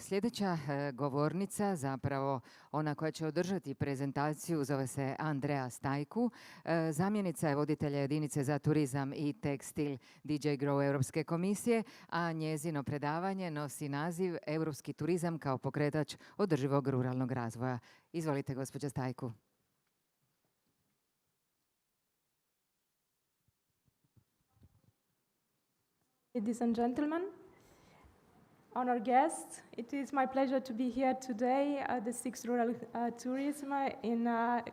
Sljedeća govornica, zapravo ona koja će održati prezentaciju, zove se Andreea Staicu. Zamjenica je voditelja jedinice za turizam i tekstil DJ Grow Europske komisije, a njezino predavanje nosi naziv Europski turizam kao pokretač održivog ruralnog razvoja. Izvolite, gospođa Staicu. Ladies and gentlemen, honored guests, it is my pleasure to be here today at the 6th Rural Tourism in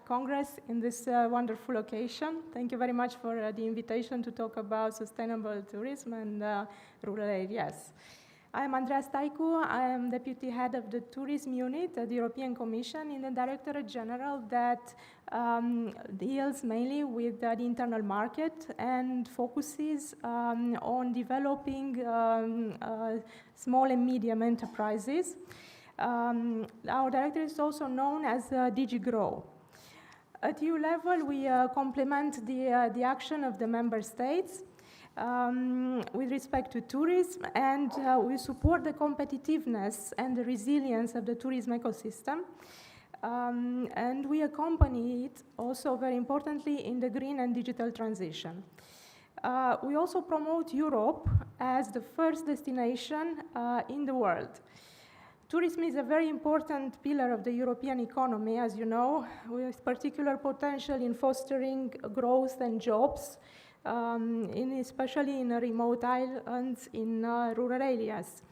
Congress in this wonderful occasion. Thank you very much for the invitation to talk about sustainable tourism and rural areas. I am Andreea Staicu. I am Deputy Head of the Tourism Unit at the European Commission in the Directorate General that deals mainly with the internal market and focuses on developing small and medium enterprises. Our directorate is also known as DG Grow. At EU level, we complement the action of the member states with respect to tourism, and we support the competitiveness and the resilience of the tourism ecosystem. And we accompany it also very importantly in the green and digital transition. We also promote Europe as the first destination in the world. Tourism is a very important pillar of the European economy, as you know, with particular potential in fostering growth and jobs, especially in remote islands in rural areas.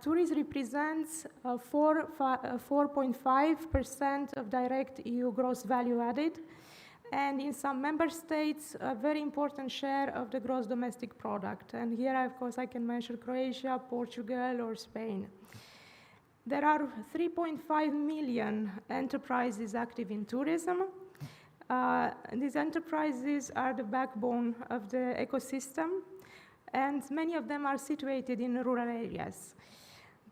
Tourism represents 4.5% of direct EU gross value added, and in some member states, a very important share of the gross domestic product. And here, of course, I can mention Croatia, Portugal, or Spain. There are 3.5 million enterprises active in tourism. These enterprises are the backbone of the ecosystem, and many of them are situated in rural areas.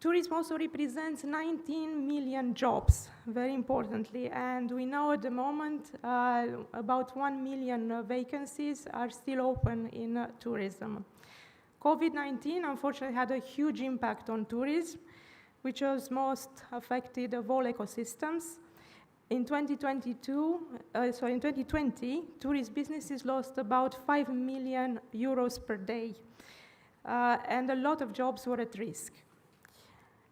Tourism also represents 19 million jobs, very importantly, and we know at the moment about 1 million vacancies are still open in tourism. COVID-19 unfortunately had a huge impact on tourism, which was most affected of all ecosystems. In 2020, tourist businesses lost about 5 million euros per day, and a lot of jobs were at risk.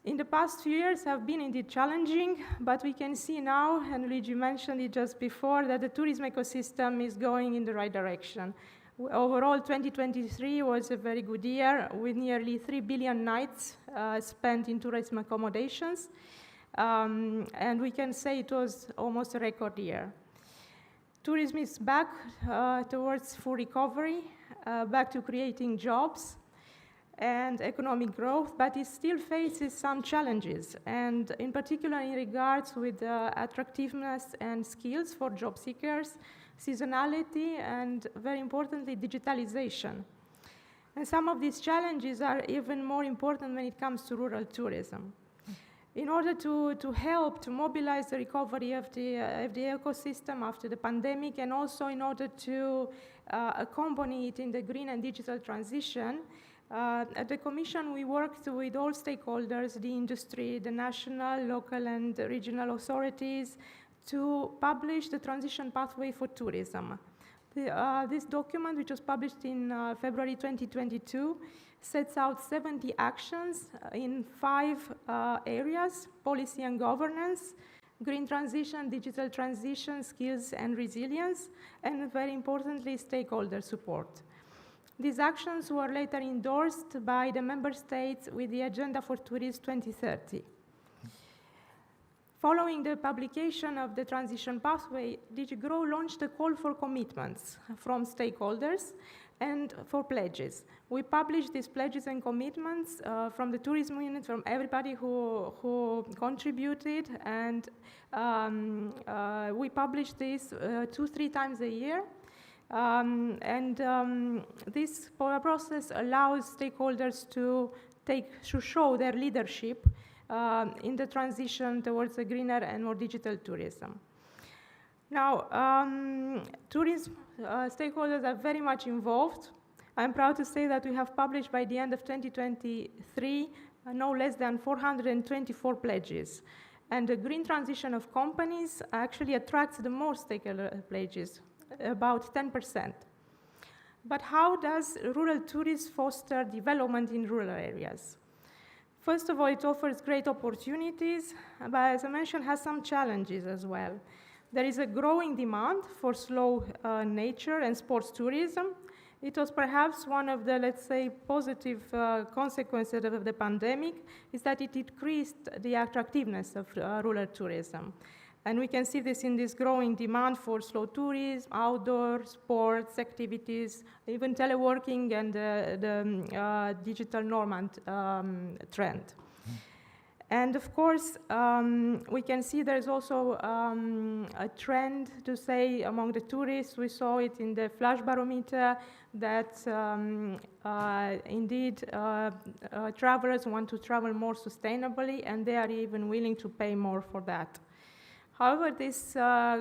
In the past few years have been indeed challenging, but we can see now, and Luigi mentioned it just before, that the tourism ecosystem is going in the right direction. Overall, 2023 was a very good year, with nearly 3 billion nights spent in tourism accommodations. And we can say it was almost a record year. Tourism is back towards full recovery, back to creating jobs and economic growth, but it still faces some challenges, and in particular in regards with attractiveness and skills for job seekers, seasonality, and very importantly, digitalization. And some of these challenges are even more important when it comes to rural tourism. In order to help to mobilize the recovery of the ecosystem after the pandemic, and also in order to accompany it in the green and digital transition, at the Commission we worked with all stakeholders, the industry, the national, local and regional authorities, to publish the transition pathway for tourism. This document, which was published in February 2022, sets out 70 actions in 5 areas: policy and governance, green transition, digital transition, skills and resilience, and very importantly, stakeholder support. These actions were later endorsed by the member states with the Agenda for Tourism 2030. Following the publication of the transition pathway, DG Grow launched a call for commitments from stakeholders and for pledges. We published these pledges and commitments from the tourism unit, from everybody who contributed, and we publish this 2-3 times a year. This process allows stakeholders to show their leadership in the transition towards a greener and more digital tourism. Now, tourism stakeholders are very much involved. I'm proud to say that we have published by the end of 2023 no less than 424 pledges. And the green transition of companies actually attracts the most stakeholder pledges, about 10%. But how does rural tourism foster development in rural areas? First of all, it offers great opportunities, but as I mentioned, has some challenges as well. There is a growing demand for slow nature and sports tourism. It was perhaps one of the, let's say, positive consequences of the pandemic, is that it increased the attractiveness of rural tourism. And we can see this in this growing demand for slow tourism, outdoor sports activities, even teleworking and the digital nomad trend. And of course, we can see there's also a trend to say among the tourists. We saw it in the flash barometer that indeed travelers want to travel more sustainably, and they are even willing to pay more for that. However, this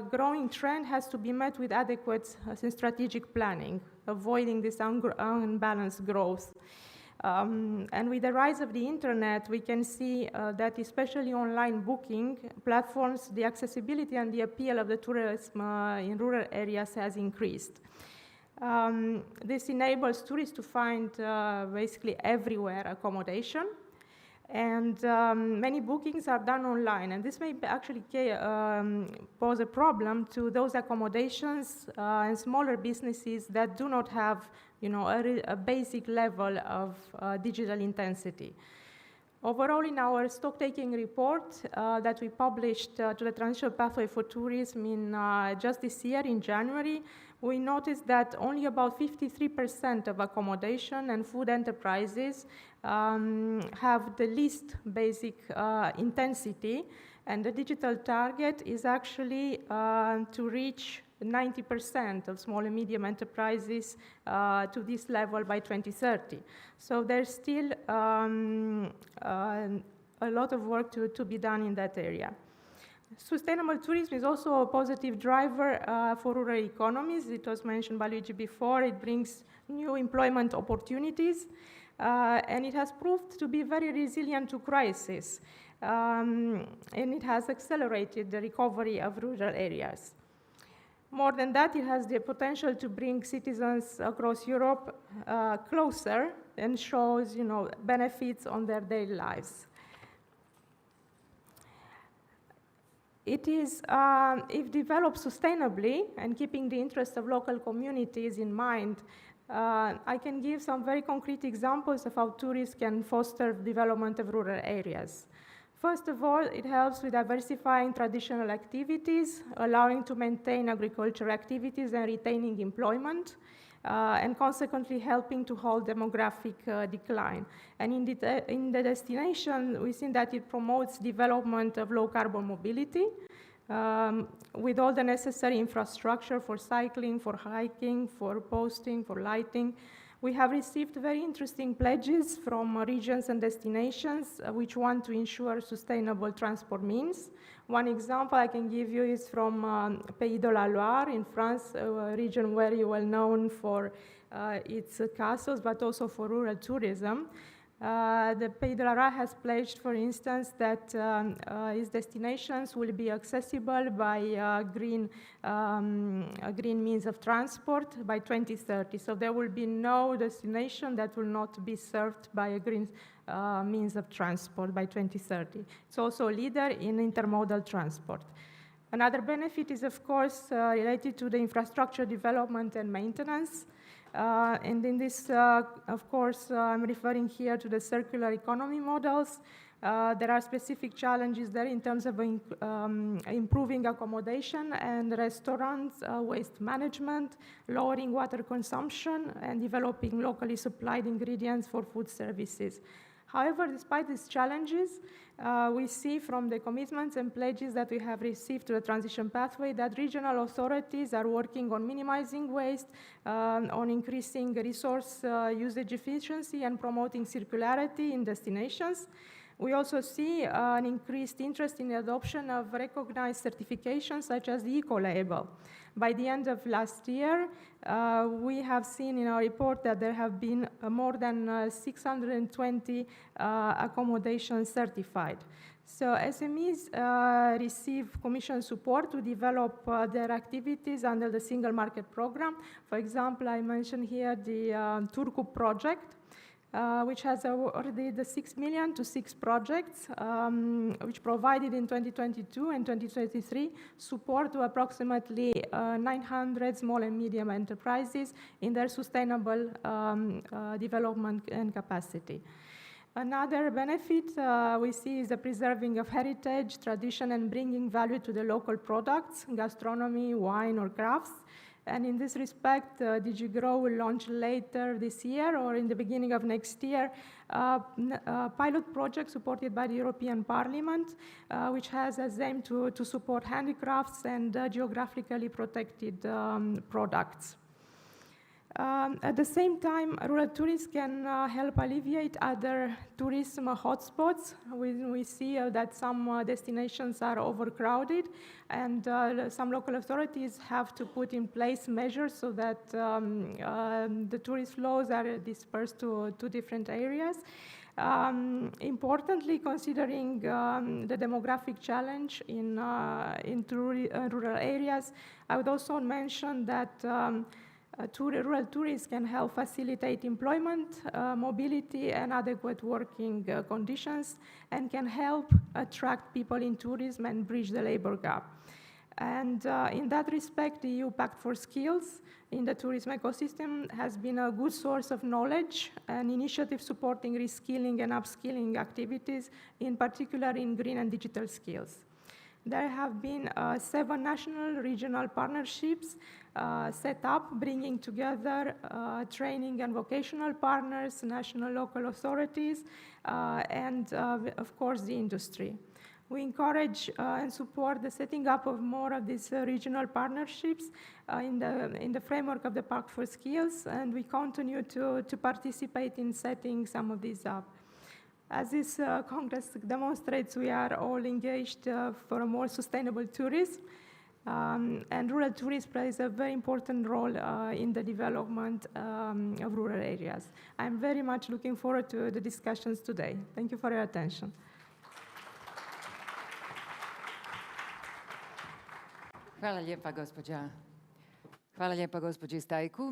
growing trend has to be met with adequate strategic planning, avoiding this unbalanced growth. And with the rise of the internet, we can see that especially online booking platforms, the accessibility and the appeal of the tourism in rural areas has increased. This enables tourists to find basically everywhere accommodation. And many bookings are done online, and this may actually pose a problem to those accommodations and smaller businesses that do not have, a basic level of digital intensity. Overall, in our stock-taking report that we published to the Transitional Pathway for Tourism in just this year, in January, we noticed that only about 53% of accommodation and food enterprises have the least basic intensity, and the digital target is actually to reach 90% of small and medium enterprises to this level by 2030. So there's still a lot of work to be done in that area. Sustainable tourism is also a positive driver for rural economies. It was mentioned by Luigi before. It brings new employment opportunities, and it has proved to be very resilient to crisis, and it has accelerated the recovery of rural areas. More than that, it has the potential to bring citizens across Europe closer and shows, benefits on their daily lives. It is, if developed sustainably and keeping the interests of local communities in mind, I can give some very concrete examples of how tourism can foster development of rural areas. First of all, it helps with diversifying traditional activities, allowing to maintain agricultural activities and retaining employment, and consequently helping to halt demographic decline. And in the destination, we've seen that it promotes development of low-carbon mobility with all the necessary infrastructure for cycling, for hiking, for posting, for lighting. We have received very interesting pledges from regions and destinations which want to ensure sustainable transport means. One example I can give you is from Pays de la Loire in France, a region very well known for its castles, but also for rural tourism. The Pays de la Loire has pledged, for instance, that its destinations will be accessible by green means of transport by 2030. So there will be no destination that will not be served by a green means of transport by 2030. It's also a leader in intermodal transport. Another benefit is, of course, related to the infrastructure development and maintenance. And in this, of course, I'm referring here to the circular economy models. There are specific challenges there in terms of improving accommodation and restaurants, waste management, lowering water consumption, and developing locally supplied ingredients for food services. However, despite these challenges, we see from the commitments and pledges that we have received to the transition pathway that regional authorities are working on minimizing waste, on increasing resource usage efficiency, and promoting circularity in destinations. We also see an increased interest in the adoption of recognized certifications such as the Eco-label. By the end of last year, we have seen in our report that there have been more than 620 accommodations certified. So SMEs receive Commission support to develop their activities under the Single Market Program. For example, I mentioned here the Turku project, which has awarded the 6 million to 6 projects, which provided in 2022 and 2023 support to approximately 900 small and medium enterprises in their sustainable development and capacity. Another benefit we see is the preserving of heritage, tradition, and bringing value to the local products, gastronomy, wine, or crafts. And in this respect, DG Grow will launch later this year or in the beginning of next year a pilot project supported by the European Parliament, which has as aim to support handicrafts and geographically protected products. At the same time, rural tourism can help alleviate other tourism hotspots. We see that some destinations are overcrowded, and some local authorities have to put in place measures so that the tourist flows are dispersed to different areas. Importantly, considering the demographic challenge in rural areas, I would also mention that rural tourism can help facilitate employment, mobility, and adequate working conditions, and can help attract people in tourism and bridge the labor gap. And in that respect, the EU Pact for Skills in the tourism ecosystem has been a good source of knowledge, an initiative supporting reskilling and upskilling activities, in particular in green and digital skills. There have been 7 national regional partnerships set up, bringing together training and vocational partners, national local authorities, and of course the industry. We encourage and support the setting up of more of these regional partnerships in the framework of the Pact for Skills, and we continue to participate in setting some of these up. As this Congress demonstrates, we are all engaged for a more sustainable tourism, and rural tourism plays a very important role in the development of rural areas. I'm very much looking forward to the discussions today. Thank you for your attention. Hvala lijepa, gospođi Staicu.